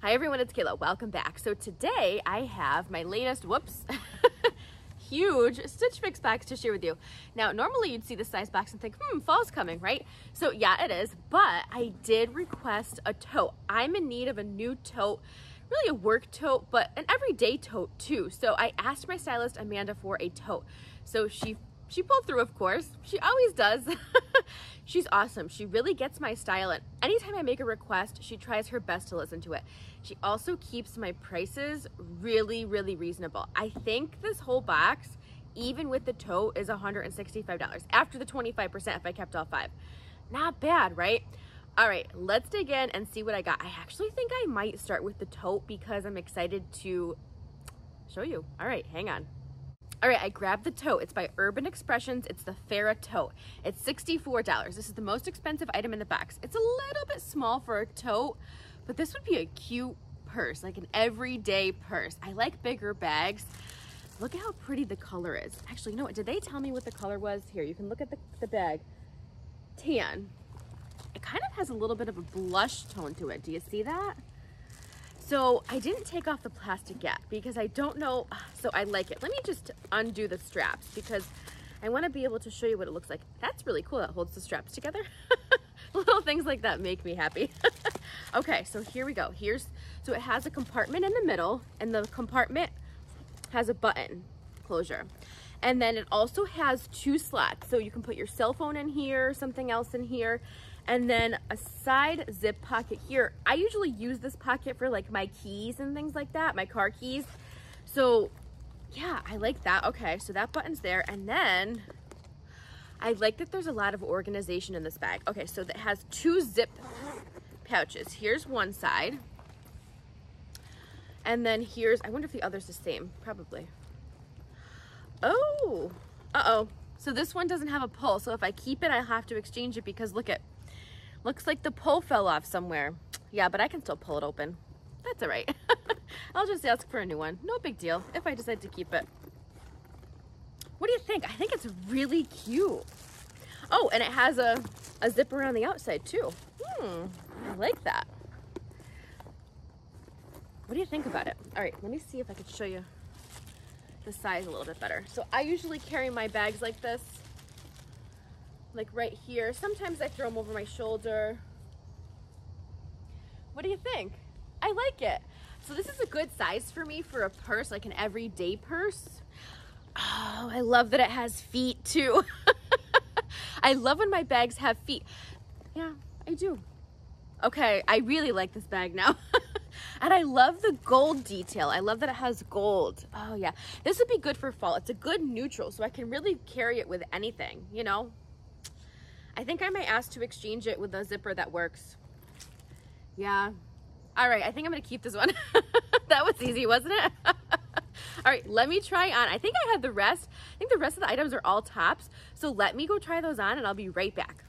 Hi everyone, it's Kayla. Welcome back. So today I have my latest, huge Stitch Fix box to share with you. Now, normally you'd see the size box and think, fall's coming, right? So yeah, it is, but I did request a tote. I'm in need of a new tote, really a work tote, but an everyday tote too. So I asked my stylist, Amanda, for a tote. So she pulled through, of course. She always does. She's awesome. She really gets my style, and anytime I make a request, she tries her best to listen to it. She also keeps my prices really, really reasonable. I think this whole box, even with the tote, is $165 after the 25% if I kept all 5. Not bad, right? All right, let's dig in and see what I got. I actually think I might start with the tote because I'm excited to show you. All right, hang on. All right, I grabbed the tote. It's by Urban Expressions. It's the Farris tote. It's $64. This is the most expensive item in the box. It's a little bit small for a tote, but this would be a cute purse, like an everyday purse. I like bigger bags. Look at how pretty the color is. Actually, you know what? Did they tell me what the color was? Here, you can look at the bag. Tan. It kind of has a little bit of a blush tone to it. Do you see that? So I didn't take off the plastic yet because I don't know, so I like it. Let me just undo the straps because I want to be able to show you what it looks like. That's really cool. That holds the straps together. Little things like that make me happy. Okay, so here we go. So it has a compartment in the middle, and the compartment has a button closure. And then it also has 2 slots. So you can put your cell phone in here, something else in here, and then a side zip pocket here. I usually use this pocket for like my keys and things like that, my car keys. So yeah, I like that. Okay, so that button's there. And then I like that there's a lot of organization in this bag. Okay, so it has 2 zip pouches. Here's one side. And then here's, I wonder if the other's the same, probably. Oh, uh-oh. So this one doesn't have a pull. So if I keep it, I'll have to exchange it because look at, looks like the pull fell off somewhere. Yeah, but I can still pull it open. That's all right. I'll just ask for a new one. No big deal if I decide to keep it. What do you think? I think it's really cute. Oh, and it has a zipper on the outside too. I like that. What do you think about it? All right, let me see if I could show you the size a little bit better. So I usually carry my bags like this, like right here. Sometimes I throw them over my shoulder. What do you think? I like it. So this is a good size for me for a purse, like an everyday purse. Oh, I love that it has feet too. I love when my bags have feet. Yeah, I do. Okay, I really like this bag now. And I love the gold detail. I love that it has gold. Oh yeah, this would be good for fall. It's a good neutral, so I can really carry it with anything, you know? I think I might ask to exchange it with a zipper that works. Yeah. All right, I think I'm gonna keep this one. That was easy, wasn't it? All right, let me try on. I think I have the rest. I think the rest of the items are all tops. So let me go try those on and I'll be right back.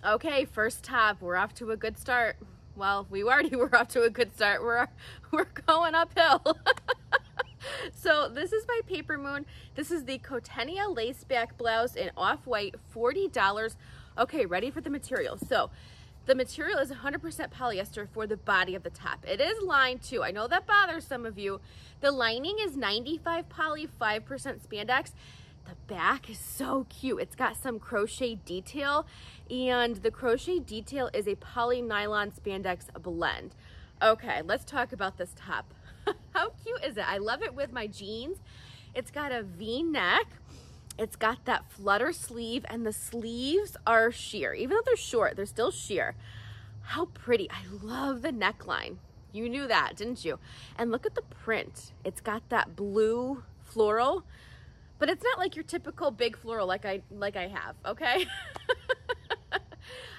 Okay, first top, we're off to a good start. Well, we already were off to a good start. We're going uphill. So this is by Papermoon. This is the Cotenia lace back blouse in off-white, $40. Okay, ready for the material. So the material is 100% polyester for the body of the top. It is lined too. I know that bothers some of you. The lining is 95 poly, 5% spandex. The back is so cute. It's got some crochet detail, and the crochet detail is a poly nylon spandex blend. Okay, let's talk about this top. How cute is it? I love it with my jeans. It's got a V-neck. It's got that flutter sleeve, and the sleeves are sheer. Even though they're short, they're still sheer. How pretty. I love the neckline. You knew that, didn't you? And look at the print. It's got that blue floral, but it's not like your typical big floral like I have, okay?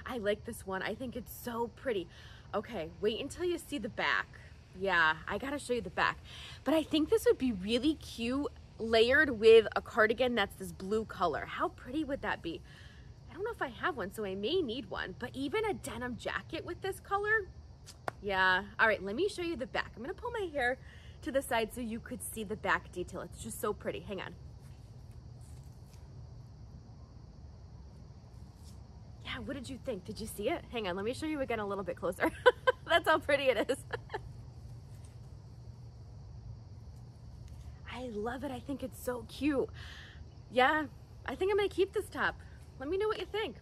I like this one. I think it's so pretty. Okay, wait until you see the back. Yeah, I gotta show you the back. But I think this would be really cute layered with a cardigan that's this blue color. How pretty would that be? I don't know if I have one, so I may need one, but even a denim jacket with this color, yeah. All right, let me show you the back. I'm gonna pull my hair to the side so you could see the back detail. It's just so pretty. Hang on. Yeah, what did you think? Did you see it? Hang on, let me show you again a little bit closer. That's how pretty it is. I love it. I think it's so cute. Yeah, I think I'm gonna keep this top. Let me know what you think.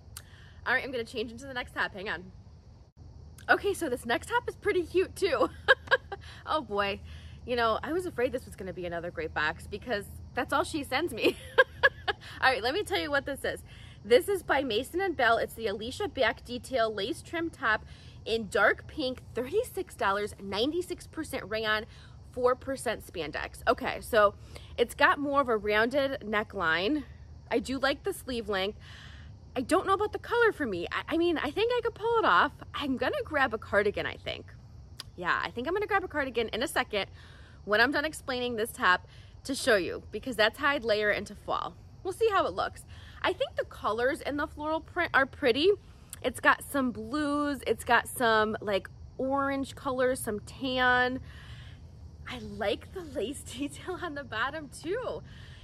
All right, I'm gonna change into the next top. Hang on. Okay, so this next top is pretty cute too. Oh boy. You know, I was afraid this was gonna be another great box because that's all she sends me. All right, let me tell you what this is. This is by Mason and Belle. It's the Alecia back detail lace trim top in dark pink, $36, 96% rayon, 4% spandex. Okay, so it's got more of a rounded neckline. I do like the sleeve length. I don't know about the color for me. I mean, I think I could pull it off. I'm gonna grab a cardigan, I think. Yeah, I think I'm gonna grab a cardigan in a second when I'm done explaining this top to show you, because that's how I'd layer it into fall. We'll see how it looks. I think the colors in the floral print are pretty. It's got some blues, it's got some like orange colors, some tan. I like the lace detail on the bottom too.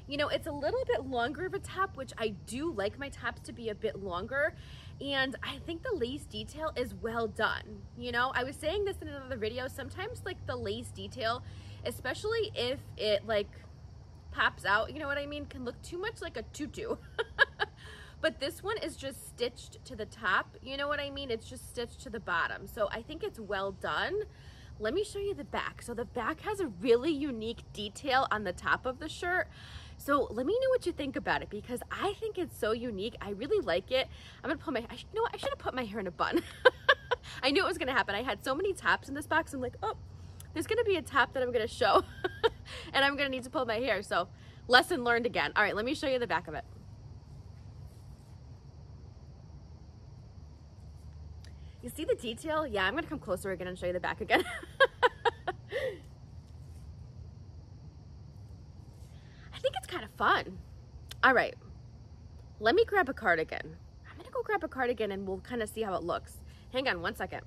You know, it's a little bit longer of a top, which I do like my tops to be a bit longer. And I think the lace detail is well done. You know, I was saying this in another video, sometimes like the lace detail, especially if it like pops out, you know what I mean, can look too much like a tutu. But this one is just stitched to the top, you know what I mean? It's just stitched to the bottom. So I think it's well done. Let me show you the back. So the back has a really unique detail on the top of the shirt. So let me know what you think about it, because I think it's so unique. I really like it. I'm gonna put my, you know what, I should have put my hair in a bun. I knew it was gonna happen. I had so many tops in this box. I'm like, oh, there's gonna be a top that I'm gonna show and I'm gonna need to pull my hair. So lesson learned again. All right, let me show you the back of it. You see the detail? Yeah, I'm gonna come closer again and show you the back again. I think it's kind of fun. All right, let me grab a cardigan. I'm gonna go grab a cardigan and we'll kind of see how it looks. Hang on one second.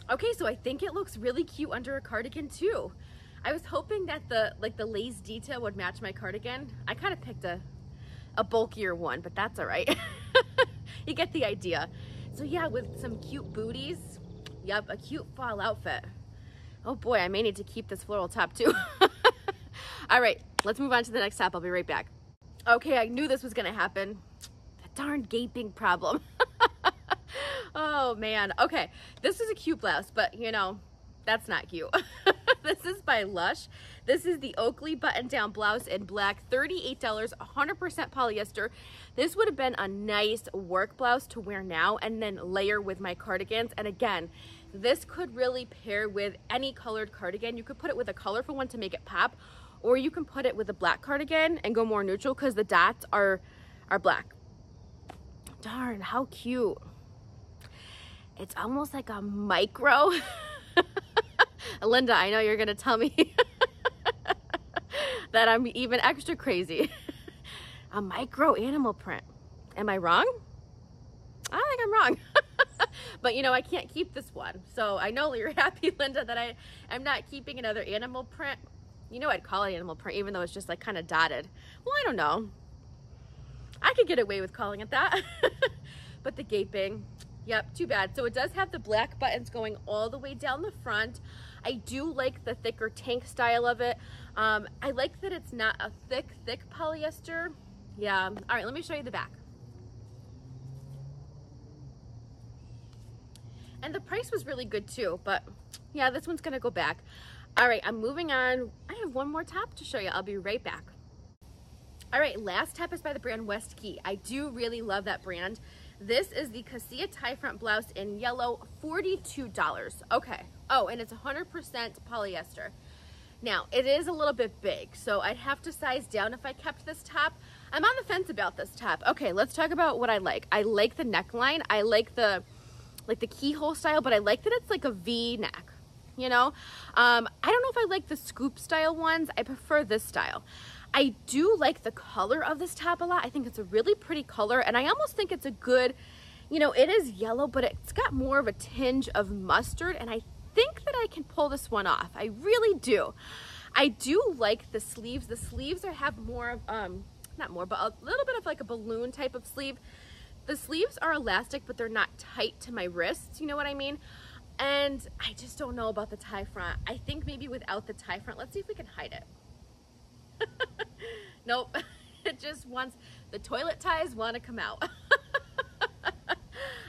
Okay, so I think it looks really cute under a cardigan too. I was hoping that the lace detail would match my cardigan. I kind of picked a bulkier one, but that's all right. You get the idea. So yeah, with some cute booties. Yep, a cute fall outfit. Oh boy, I may need to keep this floral top too. All right, let's move on to the next top. I'll be right back. Okay, I knew this was gonna happen. The darn gaping problem. Oh man, okay. This is a cute blouse, but you know, that's not cute. This is by Lush. This is the Oakley button-down blouse in black, $38, 100% polyester. This would have been a nice work blouse to wear now and then layer with my cardigans. And again, this could really pair with any colored cardigan. You could put it with a colorful one to make it pop, or you can put it with a black cardigan and go more neutral because the dots are black. Darn, how cute. It's almost like a micro. Linda, I know you're gonna tell me that I'm even extra crazy. A micro animal print. Am I wrong? I don't think I'm wrong. But you know, I can't keep this one. So I know you're happy, Linda, that I'm not keeping another animal print. You know, I'd call it animal print even though it's just like kind of dotted. Well, I don't know. I could get away with calling it that. But the gaping, yep, too bad. So it does have the black buttons going all the way down the front. I do like the thicker tank style of it. I like that it's not a thick polyester. Yeah, all right, let me show you the back. And the price was really good too, but yeah, this one's gonna go back. All right, I'm moving on. I have one more top to show you. I'll be right back. All right, last top is by the brand Westkey. I do really love that brand. This is the Casiya tie front blouse in yellow, $42. Okay. Oh, and it's 100% polyester. Now, it is a little bit big, so I'd have to size down if I kept this top. I'm on the fence about this top. Okay, let's talk about what I like. I like the neckline. I like the keyhole style, but I like that it's like a V neck, you know? I don't know if I like the scoop style ones. I prefer this style. I do like the color of this top a lot. I think it's a really pretty color, and I almost think it's a good, you know, it is yellow, but it's got more of a tinge of mustard, and I think that I can pull this one off. I really do. I do like the sleeves. The sleeves have more of, not more, but a little bit of like a balloon type of sleeve. The sleeves are elastic, but they're not tight to my wrists, you know what I mean? And I just don't know about the tie front. I think maybe without the tie front, let's see if we can hide it. Nope. It just wants, the toilet ties want to come out.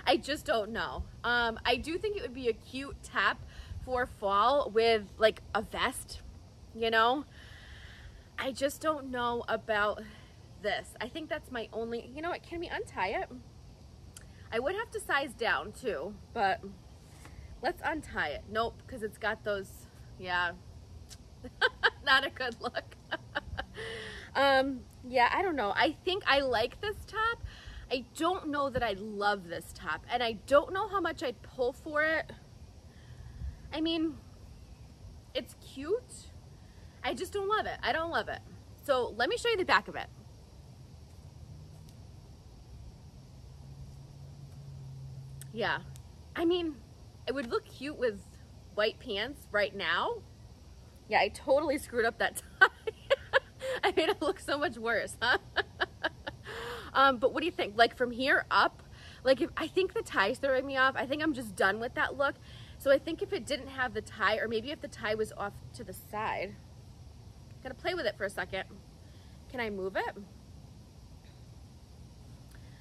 I just don't know. I do think it would be a cute top for fall with like a vest, you know? I just don't know about this. I think that's my only, you know what, can we untie it? I would have to size down too, but let's untie it. Nope, because it's got those, yeah, not a good look. Yeah, I don't know. I think I like this top. I don't know that I love this top, and I don't know how much I'd pull for it. I mean, it's cute. I just don't love it. I don't love it. So let me show you the back of it. Yeah, I mean, it would look cute with white pants right now. Yeah, I totally screwed up that tie. I made it look so much worse, huh? But what do you think? Like from here up, like if I think the tie's throwing me off, I think I'm just done with that look. So I think if it didn't have the tie, or maybe if the tie was off to the side, gotta play with it for a second. Can I move it?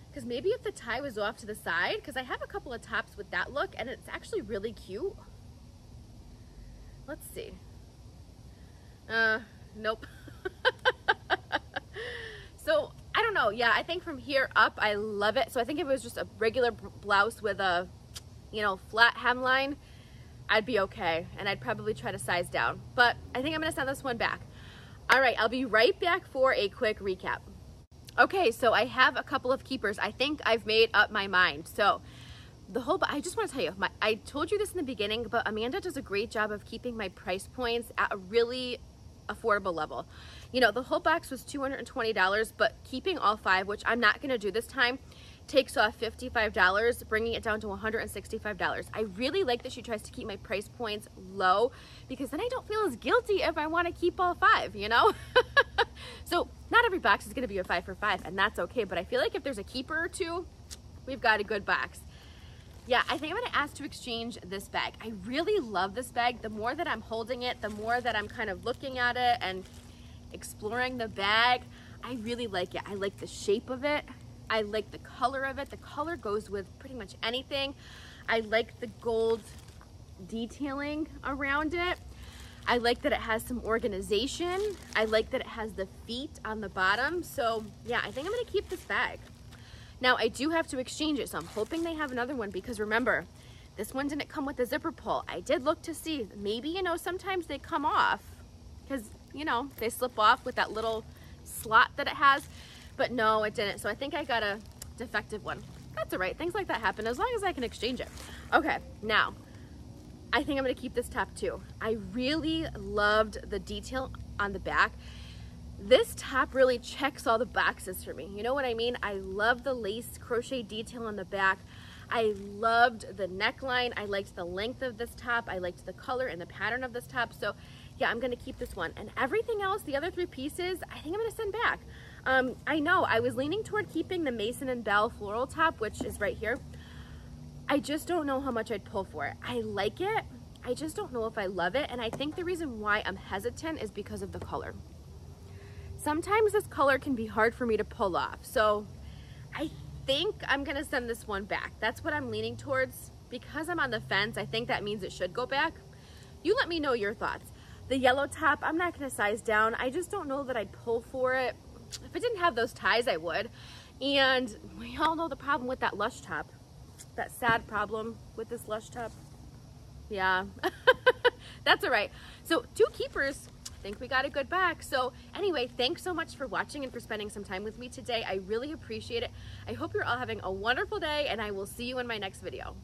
Because maybe if the tie was off to the side, because I have a couple of tops with that look and it's actually really cute. Let's see. Nope. So I don't know. Yeah, I think from here up, I love it. So I think if it was just a regular blouse with a, you know, flat hemline, I'd be okay. And I'd probably try to size down. But I think I'm going to send this one back. All right, I'll be right back for a quick recap. Okay, so I have a couple of keepers. I think I've made up my mind. So I just want to tell you, I told you this in the beginning, but Amanda does a great job of keeping my price points at a really affordable level. You know, the whole box was $220, but keeping all 5, which I'm not going to do this time, takes off $55, bringing it down to $165. I really like that she tries to keep my price points low, because then I don't feel as guilty if I want to keep all 5, you know? So not every box is going to be a 5 for 5, and that's okay, but I feel like if there's a keeper or two, we've got a good box. Yeah, I think I'm going to ask to exchange this bag. I really love this bag. The more that I'm holding it, the more that I'm kind of looking at it and exploring the bag, I really like it. I like the shape of it. I like the color of it. The color goes with pretty much anything. I like the gold detailing around it. I like that it has some organization. I like that it has the feet on the bottom. So yeah, I think I'm going to keep this bag. Now I do have to exchange it, so I'm hoping they have another one, because remember, this one didn't come with a zipper pull. I did look to see, maybe, you know, sometimes they come off because, you know, they slip off with that little slot that it has, but no, it didn't. So I think I got a defective one. That's all right, things like that happen as long as I can exchange it. Okay, now I think I'm gonna keep this top too. I really loved the detail on the back. This top really checks all the boxes for me. You know what I mean? I love the lace crochet detail on the back. I loved the neckline. I liked the length of this top. I liked the color and the pattern of this top. So yeah, I'm gonna keep this one. And everything else, the other 3 pieces, I think I'm gonna send back. I know I was leaning toward keeping the Mason and Belle floral top, which is right here. I just don't know how much I'd pull for it. I like it. I just don't know if I love it. And I think the reason why I'm hesitant is because of the color. Sometimes this color can be hard for me to pull off. So I think I'm gonna send this one back. That's what I'm leaning towards. Because I'm on the fence, I think that means it should go back. You let me know your thoughts. The yellow top, I'm not gonna size down. I just don't know that I'd pull for it. If it didn't have those ties, I would. And we all know the problem with that Lush top. That sad problem with this Lush top. Yeah, that's all right. So 2 keepers. I think we got a good back. So anyway, thanks so much for watching and for spending some time with me today. I really appreciate it. I hope you're all having a wonderful day, and I will see you in my next video.